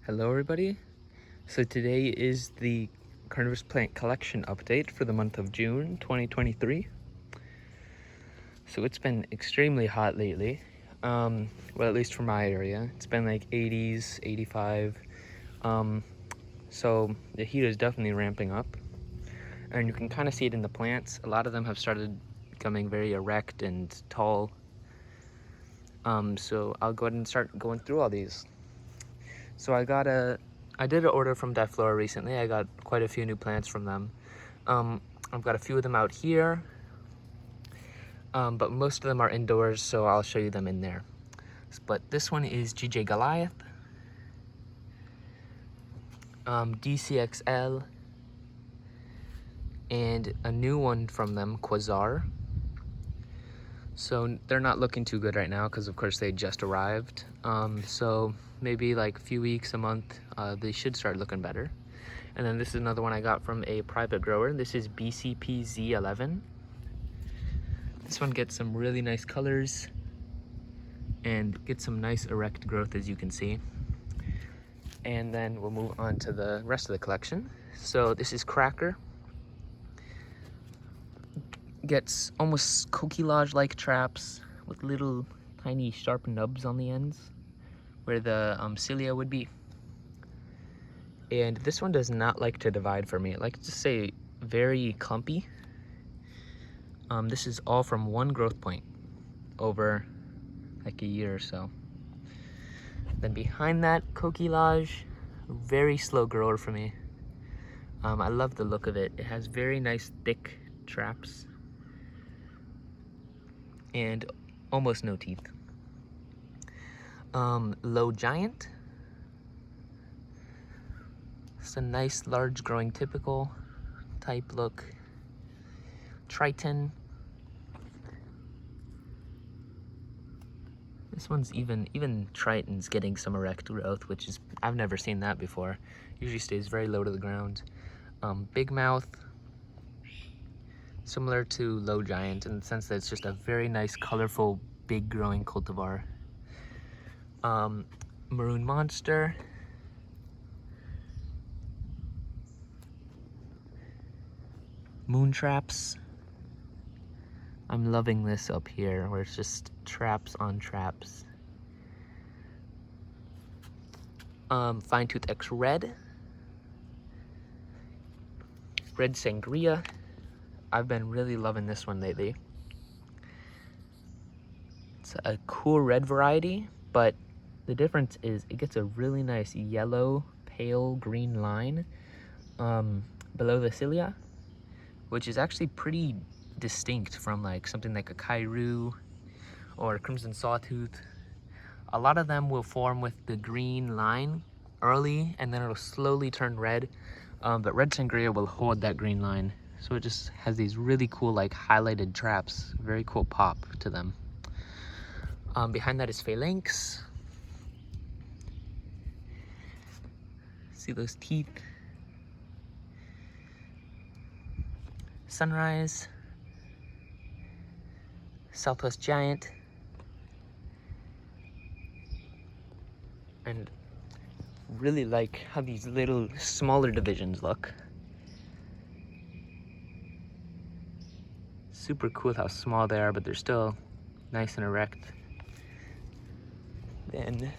Hello everybody. So today is the Carnivorous plant collection update for the month of June 2023. So it's been extremely hot lately. Well, at least for my area. It's been like 80s, 85. So the heat is definitely ramping up. And you can kind of see it in the plants. A lot of them have started becoming very erect and tall. So I'll go ahead and start going through all these. So I did an order from Flora recently. I got quite a few new plants from them. I've got a few of them out here, but most of them are indoors, so I'll show you them in there. But this one is GJ Goliath, DCXL, and a new one from them, Quasar. So they're not looking too good right now because of course they just arrived. So maybe like a few weeks, a month, they should start looking better. And then this is another one I got from a private grower. This is BCP Z11. This one gets some really nice colors and gets some nice erect growth, as you can see. And then we'll move on to the rest of the collection. So this is Cracker. Gets almost coquillage-like traps with little tiny sharp nubs on the ends where the cilia would be. And this one does not like to divide for me. It likes to stay very clumpy. This is all from one growth point over like a year or so. Then behind that, coquillage, very slow grower for me. I love the look of it. It has very nice thick traps and almost no teeth. Low Giant. It's a nice large growing typical type look. Triton. This one's even Triton's getting some erect growth, which is, I've never seen that before. Usually stays very low to the ground. Big Mouth. Similar to Low Giant in the sense that it's just a very nice, colorful, big growing cultivar. Maroon Monster. Moon Traps. I'm loving this up here where it's just traps on traps. Fine Tooth X Red. Red Sangria. I've been really loving this one lately. It's a cool red variety, but the difference is it gets a really nice yellow, pale green line below the cilia, which is actually pretty distinct from like something like a Kairu or a Crimson Sawtooth. A lot of them will form with the green line early and then it'll slowly turn red, but Red Sangria will hold that green line. So it just has these really cool like highlighted traps, very cool pop to them. Behind that is Phalanx. See those teeth? Sunrise. Southwest Giant. And really like how these little smaller divisions look. Super cool how small they are, but they're still nice and erect. Then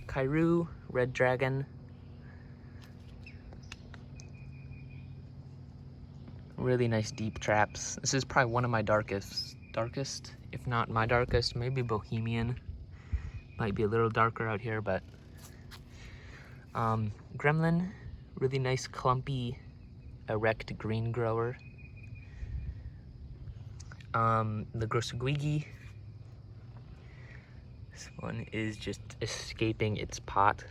Kairu, Red Dragon. Really nice deep traps. This is probably one of my darkest, if not my darkest, maybe Bohemian. Might be a little darker out here, but Gremlin, really nice clumpy, erect green grower. The Grossuguigi. This one is just escaping its pot.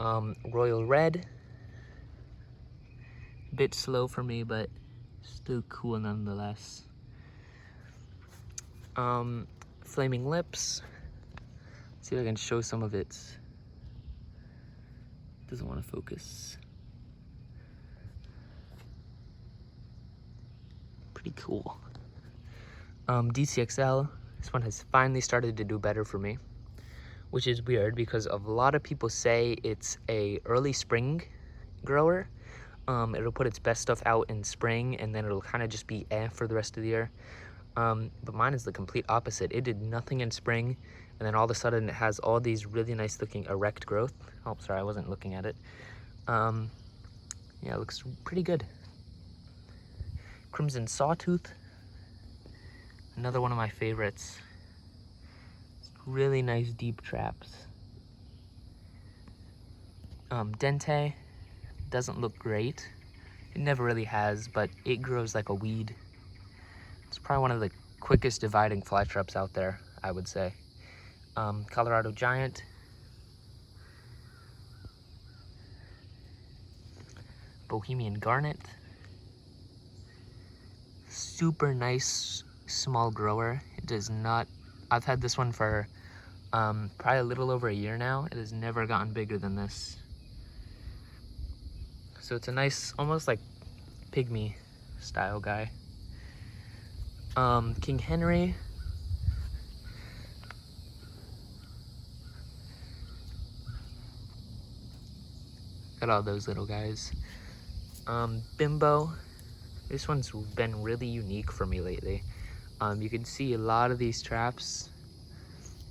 Royal Red. Bit slow for me, but still cool nonetheless. Flaming Lips. Let's see if I can show some of it. Doesn't want to focus. Pretty cool. DCXL. This one has finally started to do better for me. which is weird because a lot of people say it's a early spring grower. It'll put its best stuff out in spring, and then it'll kind of just be for the rest of the year. But mine is the complete opposite. It did nothing in spring, and then all of a sudden it has all these really nice looking erect growth. Oh, sorry, I wasn't looking at it. Yeah, it looks pretty good. Crimson Sawtooth, another one of my favorites. Really nice deep traps. Dente doesn't look great. It never really has, but it grows like a weed. It's probably one of the quickest dividing flytraps out there, I would say. Colorado Giant. Bohemian Garnet. Super nice small grower. It does not, I've had this one for probably a little over a year now. It has never gotten bigger than this. So it's a nice, almost like pygmy style guy. King Henry. Got all those little guys. Bimbo. This one's been really unique for me lately. You can see a lot of these traps.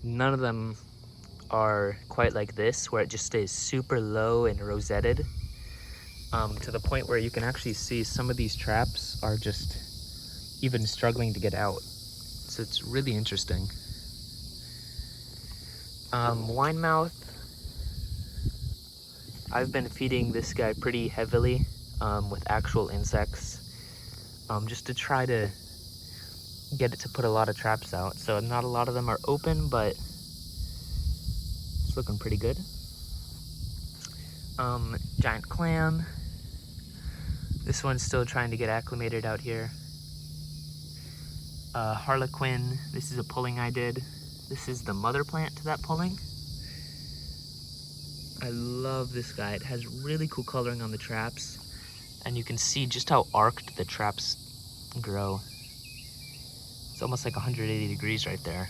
None of them are quite like this, where it just stays super low and rosetted. To the point where you can actually see some of these traps are just even struggling to get out. So it's really interesting. Winemouth. I've been feeding this guy pretty heavily with actual insects, just to try to get it to put a lot of traps out. So not a lot of them are open, but it's looking pretty good. Giant clam. This one's still trying to get acclimated out here. Harlequin. This is a pulling I did. This is the mother plant to that pulling. I love this guy. It has really cool coloring on the traps, and you can see just how arced the traps grow. It's almost like 180 degrees right there.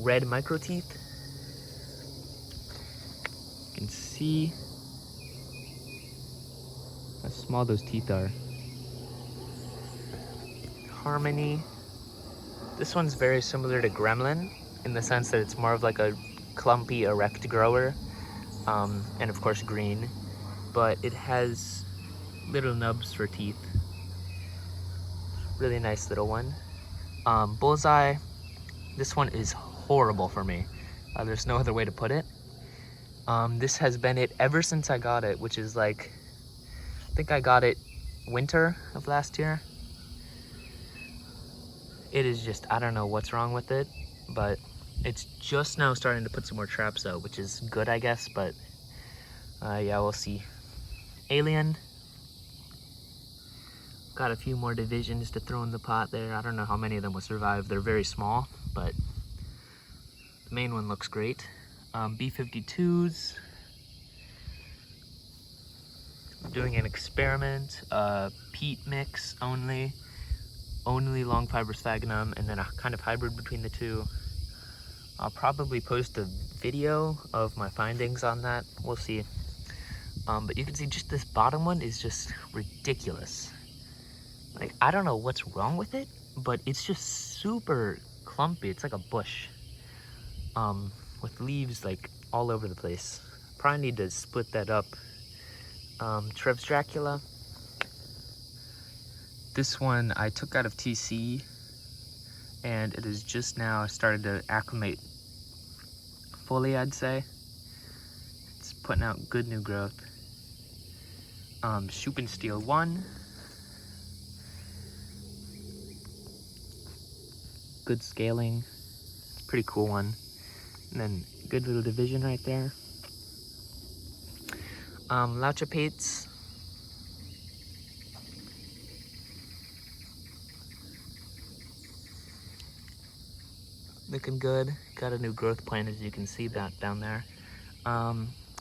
Red micro teeth. You can see how small those teeth are. Harmony. This one's very similar to Gremlin in the sense that it's more of like a clumpy erect grower, and of course green, but it has little nubs for teeth. Really nice little one. Bullseye. This one is horrible for me. There's no other way to put it. This has been it ever since I got it, which is like, I think I got it winter of last year. It is just, I don't know what's wrong with it, but it's just now starting to put some more traps out, which is good, I guess, but yeah, we'll see. Alien. Got a few more divisions to throw in the pot there. I don't know how many of them will survive. They're very small, but the main one looks great. B-52s. I'm doing an experiment, peat mix only long fiber sphagnum, and then a kind of hybrid between the two. I'll probably post a video of my findings on that. We'll see. But you can see just this bottom one is just ridiculous. Like, I don't know what's wrong with it, but it's just super clumpy. It's like a bush, with leaves like all over the place. Probably need to split that up. Trev's Dracula. This one I took out of TC, and it is just now started to acclimate fully, I'd say. It's putting out good new growth. Steel 1. Good scaling, pretty cool one. And then good little division right there. Lauchapates. Looking good. Got a new growth plan, as you can see that down there.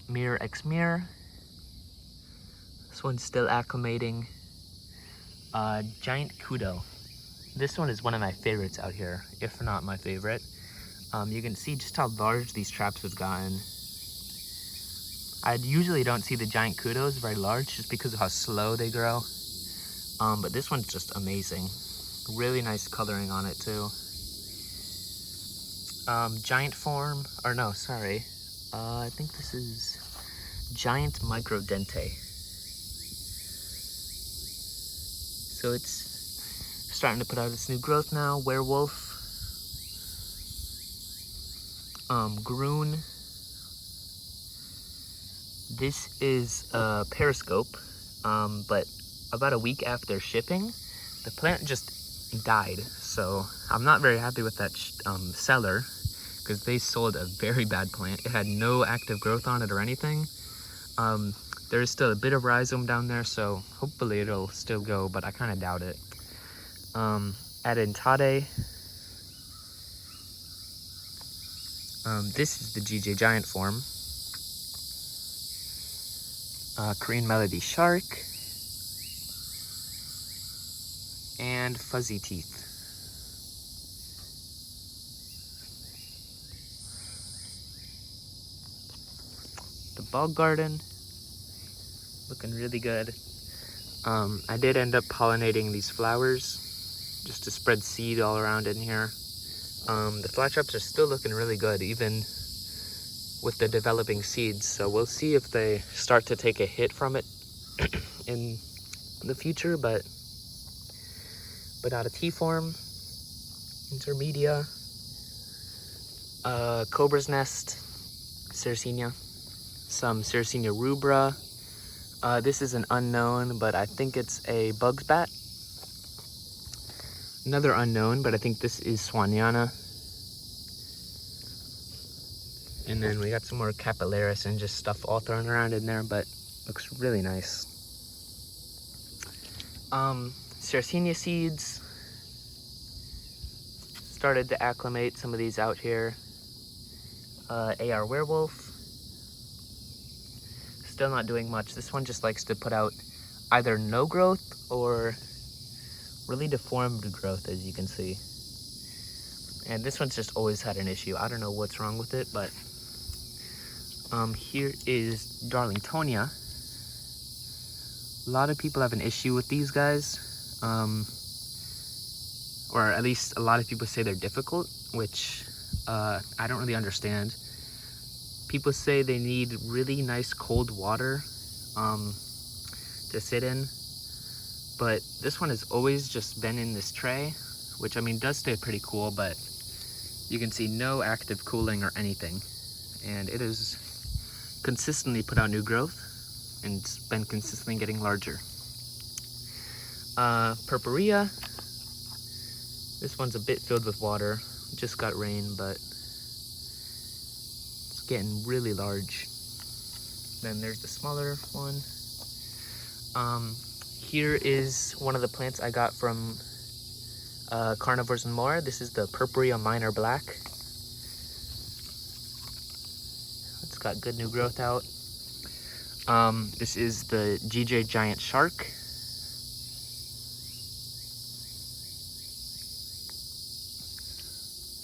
Mirror X Mirror. This one's still acclimating. Giant Kudo. This one is one of my favorites out here, if not my favorite. You can see just how large these traps have gotten. I usually don't see the giant kudos very large just because of how slow they grow. But this one's just amazing. Really nice coloring on it too. Giant form, or no, sorry. I think this is giant microdente. So it's starting to put out its new growth now. Werewolf. Groon. This is a periscope, but about a week after shipping, the plant just died. So I'm not very happy with that seller, because they sold a very bad plant. It had no active growth on it or anything. There is still a bit of rhizome down there, so hopefully it'll still go, but I kind of doubt it. Adentade. This is the GJ Giant form. Korean Melody Shark. And Fuzzy Teeth. The Bog Garden, looking really good. I did end up pollinating these flowers just to spread seed all around in here. The Flytraps are still looking really good, even with the developing seeds. So we'll see if they start to take a hit from it in the future, but out of T form, Intermedia, Cobra's Nest, Sarracenia, some Sarracenia rubra. This is an unknown, but I think it's a bug's bat. Another unknown, but I think this is Swaniana. And then we got some more Capillaris and just stuff all thrown around in there, but looks really nice. Sarracenia seeds. Started to acclimate some of these out here. AR Werewolf. Still not doing much. This one just likes to put out either no growth or really deformed growth, as you can see. And this one's just always had an issue. I don't know what's wrong with it, but here is Darlingtonia. A lot of people have an issue with these guys, or at least a lot of people say they're difficult, which I don't really understand. People say they need really nice cold water to sit in, but this one has always just been in this tray, which I mean does stay pretty cool, but you can see no active cooling or anything, and it has consistently put out new growth and it's been consistently getting larger. Purpurea. This one's a bit filled with water. Just got rain, but it's getting really large. Then there's the smaller one. Here is one of the plants I got from Carnivorous and More. This is the Purpurea Minor Black. It's got good new growth out. This is the GJ Giant Shark.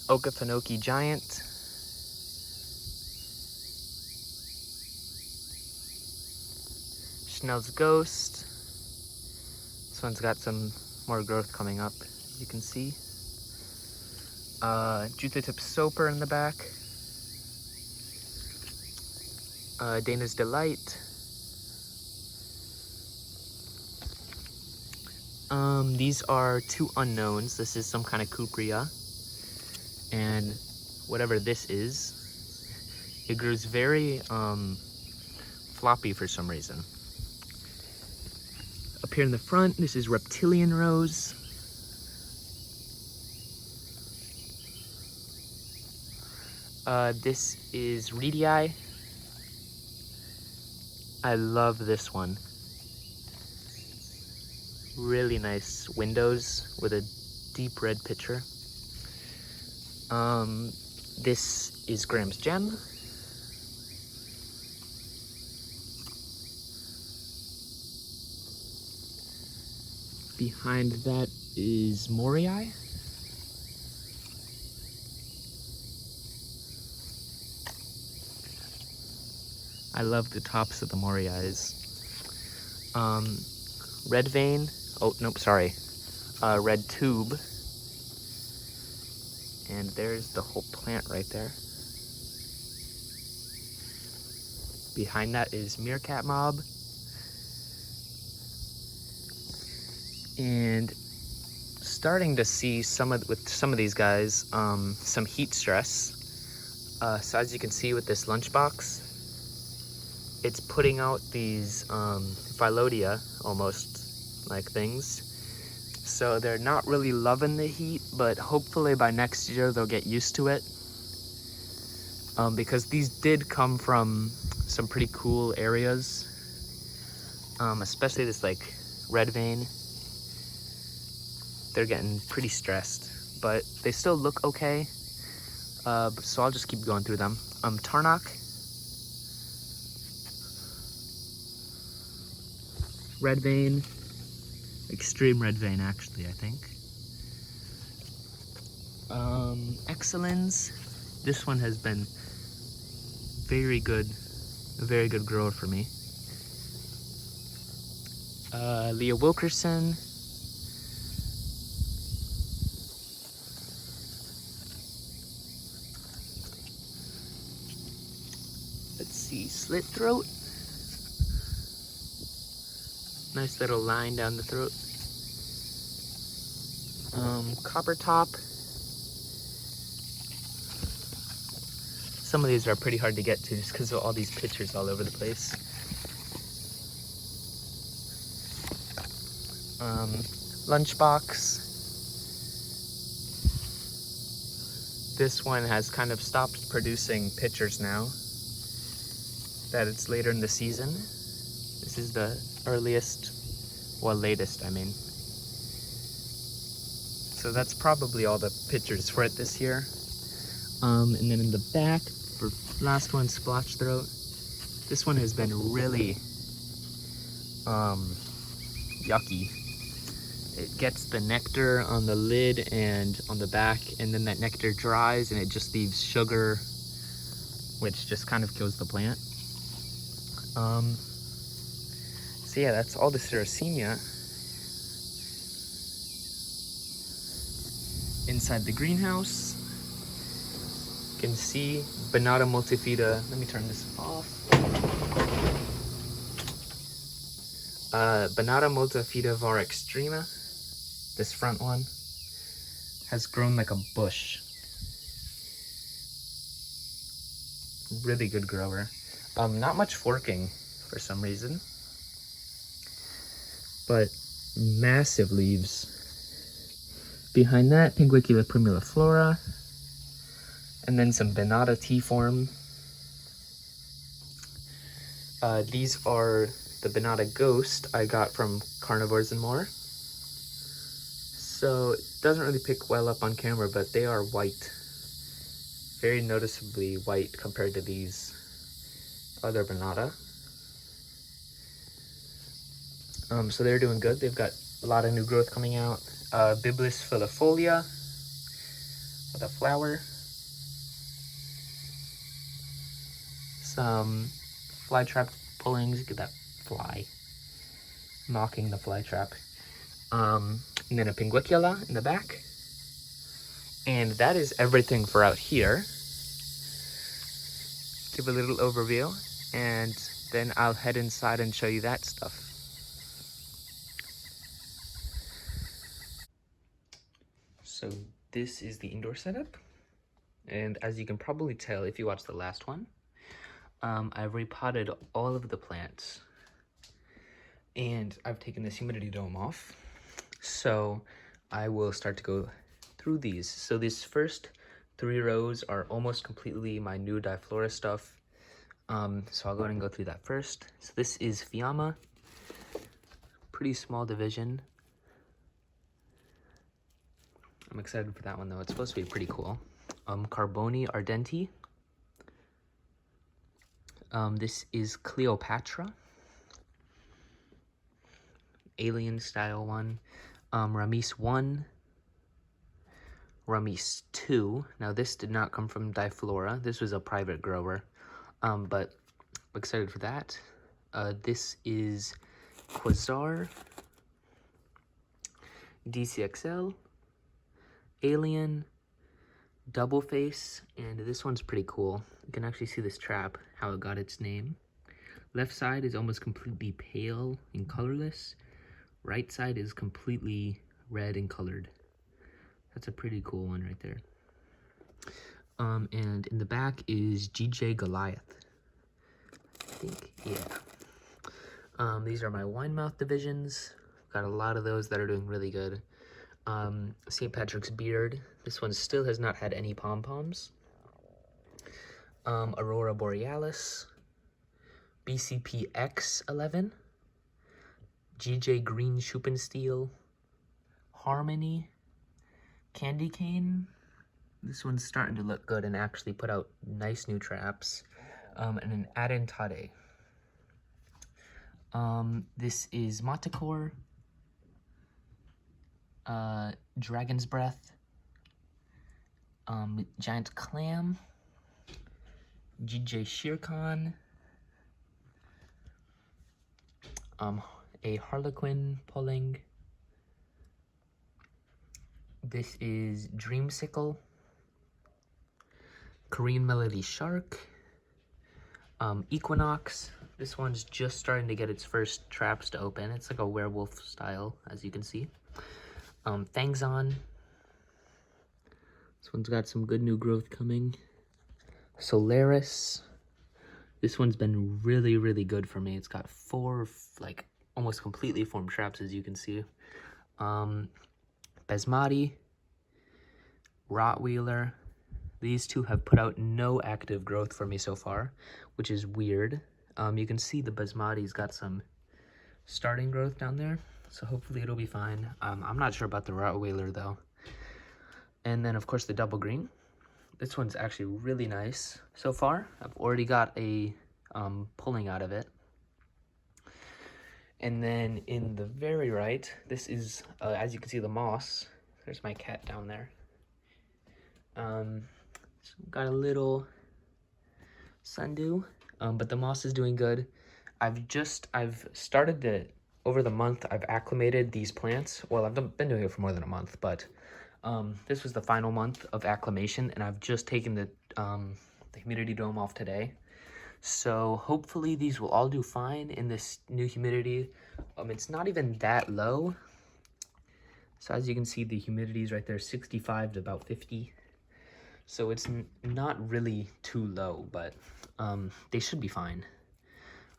Okefenokee Giant. Schnell's Ghost. This one's got some more growth coming up, as you can see. Juthatip Soper in the back. Dana's Delight. These are two unknowns. This is some kind of Cuprea, and whatever this is, it grows very floppy for some reason. Up here in the front, this is Reptilian Rose. This is Reedii. I love this one. Really nice windows with a deep red picture. This is Graham's Gem. Behind that is Morii. I love the tops of the moriais. Red vein, oh, nope, sorry. Red tube. And there's the whole plant right there. Behind that is meerkat mob. And starting to see with some of these guys, some heat stress. So as you can see with this lunchbox, it's putting out these phyllodia almost like things. So they're not really loving the heat, but hopefully by next year they'll get used to it. Because these did come from some pretty cool areas, especially this like red vein. They're getting pretty stressed, but they still look okay. So I'll just keep going through them. Tarnock, red vein, extreme red vein actually, I think. Excellence, this one has been very good, a very good grower for me. Leah Wilkerson, let's see, slit throat. Nice little line down the throat. Copper top. Some of these are pretty hard to get to just because of all these pictures all over the place. Lunchbox. This one has kind of stopped producing pictures now that it's later in the season. This is the earliest, well, latest, I mean. So that's probably all the pictures for it this year. And then in the back, for last one, splotch throat. This one has been really yucky. It gets the nectar on the lid and on the back, and then that nectar dries and it just leaves sugar, which just kind of kills the plant. So yeah, that's all the Sarracenia. Inside the greenhouse, you can see Bonata multifida. Let me turn this off. Bonata multifida var extrema, this front one, has grown like a bush. Really good grower. Not much forking for some reason, but massive leaves. Behind that, Pinguicula primuliflora, and then some Bonata T-form. These are the Bonata Ghost I got from Carnivores and More. So it doesn't really pick well up on camera, but they are white. Very noticeably white compared to these other Bonata. So they're doing good. They've got a lot of new growth coming out. Biblis filifolia with a flower. Some flytrap pullings. Look at that fly mocking the flytrap. And then a pinguicula in the back. And that is everything for out here. Give a little overview, and then I'll head inside and show you that stuff. So this is the indoor setup, and as you can probably tell if you watched the last one, I've repotted all of the plants, and I've taken this humidity dome off. So I will start to go through these. So these first 3 rows are almost completely my new Diflora stuff. So I'll go ahead and go through that first. So this is Fiamma, pretty small division. I'm excited for that one though. It's supposed to be pretty cool. Carboni ardenti. This is Cleopatra, alien style one. Ramis 1, Ramis 2. Now this did not come from Diflora. This was a private grower, but excited for that. This is Quasar, DCXL, Alien, Double Face, and this one's pretty cool. You can actually see this trap, how it got its name. Left side is almost completely pale and colorless. Right side is completely red and colored. That's a pretty cool one right there. And in the back is GJ Goliath. I think, yeah. These are my Winemouth divisions. Got a lot of those that are doing really good. St. Patrick's Beard. This one still has not had any pom-poms. Aurora Borealis. BCP X11. GJ Green Schupensteel. Harmony. Candy Cane. This one's starting to look good and actually put out nice new traps. And an Adentade. This is Montecore. Dragon's Breath. Giant Clam. GJ Sheercon. A Harlequin pulling. This is Dreamsicle. Korean Melody Shark. Equinox. This one's just starting to get its first traps to open. It's like a werewolf style, as you can see. Fangzon. This one's got some good new growth coming. Solaris. This one's been really, really good for me. It's got 4, like, almost completely formed traps, as you can see. Basmati. Rottweiler. These two have put out no active growth for me so far, which is weird. You can see the Basmati's got some starting growth down there, so hopefully it'll be fine. I'm not sure about the Rottweiler though. And then of course the double green. This one's actually really nice so far. I've already got a pulling out of it. And then in the very right, this is, as you can see, the moss. There's my cat down there. So got a little sundew, but the moss is doing good. I've started to, over the month, I've acclimated these plants. Well, I've been doing it for more than a month, but this was the final month of acclimation, and I've just taken the humidity dome off today. So hopefully these will all do fine in this new humidity. It's not even that low. So as you can see, the humidity is right there, 65 to about 50. So it's not really too low, but they should be fine.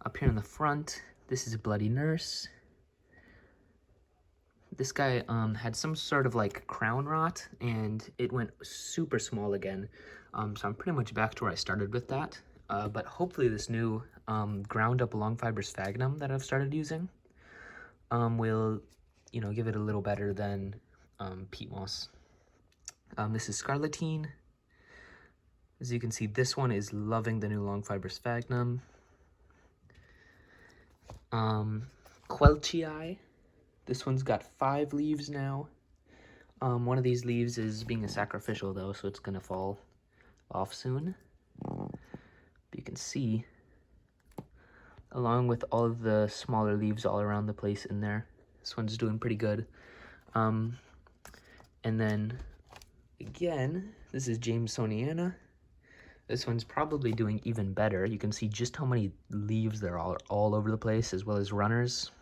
Up here in the front, this is a Bloody Nurse. This guy had some sort of like crown rot, and it went super small again. So I'm pretty much back to where I started with that. But hopefully this new ground up long fiber sphagnum that I've started using will, give it a little better than peat moss. This is Scarlatine. As you can see, this one is loving the new long fiber sphagnum. Quelchii. This one's got 5 leaves now. One of these leaves is being a sacrificial though, so it's gonna fall off soon. But you can see, along with all of the smaller leaves all around the place in there, this one's doing pretty good. And then, again, this is Jamesoniana. This one's probably doing even better. You can see just how many leaves there are all over the place, as well as runners.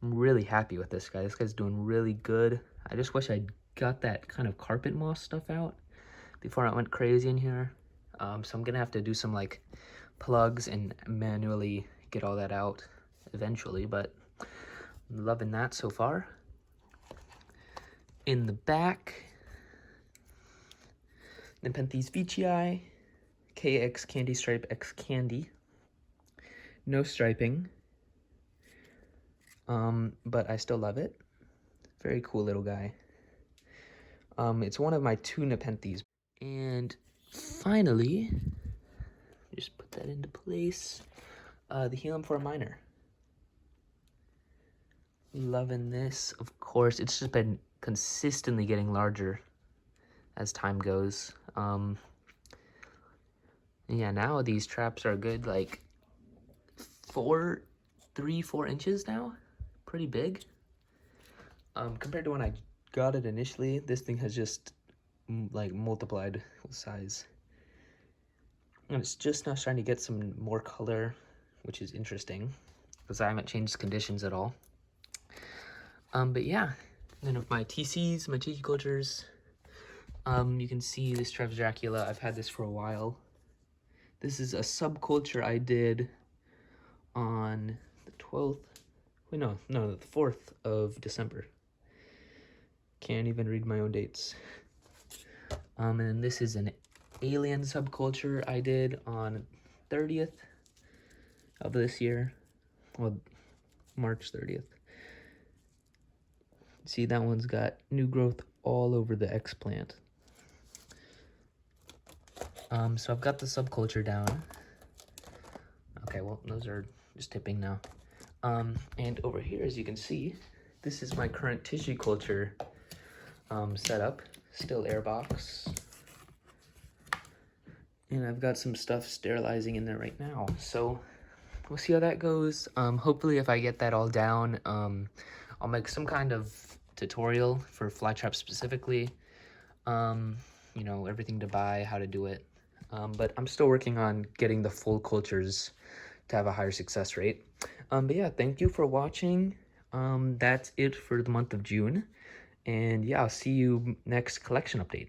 I'm really happy with this guy. This guy's doing really good. I just wish I'd got that kind of carpet moss stuff out before I went crazy in here. So I'm gonna have to do some like plugs and manually get all that out eventually, but I'm loving that so far. In the back, Nepenthes veitchii, KX Candy Stripe X Candy. No striping, but I still love it. Very cool little guy. It's one of my 2 Nepenthes. And finally, just put that into place, the Helium for a Minor. Loving this, of course. It's just been consistently getting larger as time goes. And yeah, now these traps are good, like 4 inches now. Pretty big. Compared to when I got it initially, this thing has just like multiplied size. And it's just now starting to get some more color, which is interesting because I haven't changed conditions at all. But yeah, then of my TCs, my tissue cultures, you can see this Trev Dracula. I've had this for a while. This is a subculture I did on the 12th. Wait, no, the 4th of December. Can't even read my own dates. And then this is an alien subculture I did on 30th of this year. Well, March 30th. See, that one's got new growth all over the X-plant. So I've got the subculture down. Okay, well, those are just tipping now. And over here, as you can see, this is my current tissue culture setup. Still air box. And I've got some stuff sterilizing in there right now. So we'll see how that goes. Hopefully if I get that all down, I'll make some kind of tutorial for Flytraps specifically. You know, everything to buy, how to do it. But I'm still working on getting the full cultures to have a higher success rate. But yeah, thank you for watching. That's it for the month of June. And yeah, I'll see you next collection update.